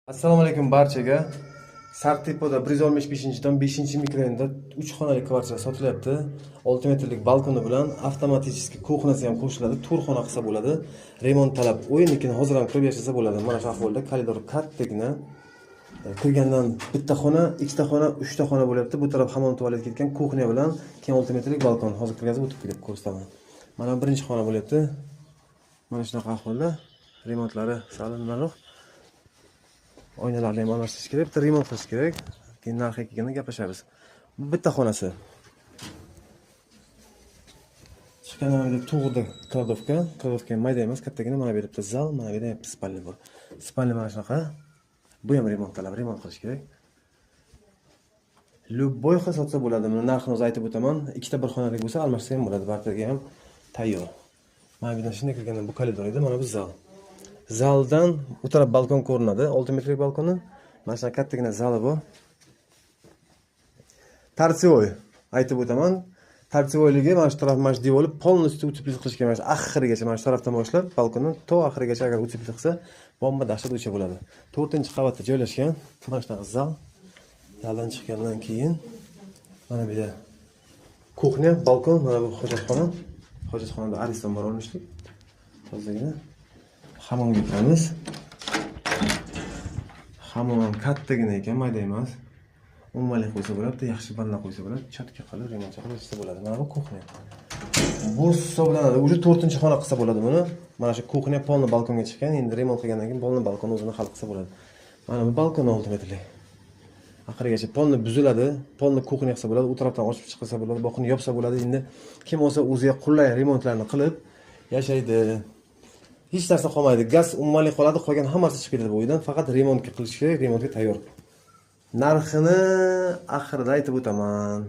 Assalomu alaykum barchaga. Sartepoda 175-dan 5-mikroyonda 3 xonali kvartira sotilyapti. 6 metrlik balkoni bilan avtomatik kuxnasi ham qo'shiladi. 4 xona qilsa bo'ladi. Remont talab. O'yinikini hozir ham qilib yashasa bo'ladi. Mana shu ahvolda koridor kattagina. Kirgandan bitta xona, ikkita xona, 3ta xona bo'lyapti. Bu taraf hammom tualet ketgan, kuxnya bilan keyin 6 metrlik balkon. Hozir kirgazib o'tib kelib ko'rsataman. Mana birinchi xona bo'lyapti. Mana shunaqa ahvolda. Remontlari salimlaroq. Oynalarni ham almashtirish kerak, bitta remont qilish kerak. Keyin narxiga kelganda gaplashamiz. Bu bitta xonasi. Chiqqandan mana bu to'g'rida kladovka mayda emas, kattagina. Mana bu yerda zal, mana bu yerda spalni bor. Spalni mana shunaqa. Bu ham remont talab, remont qilish kerak. Любой xil sotsa bo'ladi. Buni narxini o'zi aytib o'taman. Ikkita bir xonalik bo'lsa almashtirsa ham bo'ladi. Barchaga ham tayyor. Mana bu yerdan shunday kirganda bu koridor edi, mana bu zal. Zaldan bu taraf balkon ko'rinadi, 6 metrlik balkoni. Mana shu kattagina zali bor. Tarsivoy aytib o'taman. Tarsivoyligi mana shu taraf mana shu devorni полностью uteplik qilish kerak. Oxirigacha mana shu tarafdan boshlab balkonni to oxirigacha agar uteplik qilsa, bomba dahshat o'cha bo'ladi. 4-qavatda joylashgan. Mana shunaqa zal. Zaldan chiqqandan keyin mana bu yerda kuxnya, balkon, mana bu hojatxona. Hojatxonada ariston bor olmishlik. Hozirgina hammomga kiramiz. Hammom ham kattagina ekan, mayda emas. Umuman qo'ysa bo'ladi, yaxshi banda qo'ysa bo'ladi, chatka qilib remont qilsa bo'ladi. Mana bu kuxnya. Bu hisoblanadi. Уже 4-xona qilsa bo'ladi buni. Mana shu kuxnya polni balkonga chiqqan. Endi remont qilgandan keyin polni balkon o'zini hal qilsa bo'ladi. Mana bu balkon 6 metrlik. Oxirigacha polni buziladi, polni kuxnya qilsa bo'ladi, u tarafdan ochib chiqsa bo'ladi, boqni yopsa bo'ladi. Endi kim olsa o'ziga qulay remontlarni qilib yashaydi. Hech narsa qolmaydi. Gaz umuman qoladi, qolgan hammasi chiqib ketadi bu uydan. Faqat remontga qilish kerak, remontga tayyor. Narxini oxirida aytib o'taman.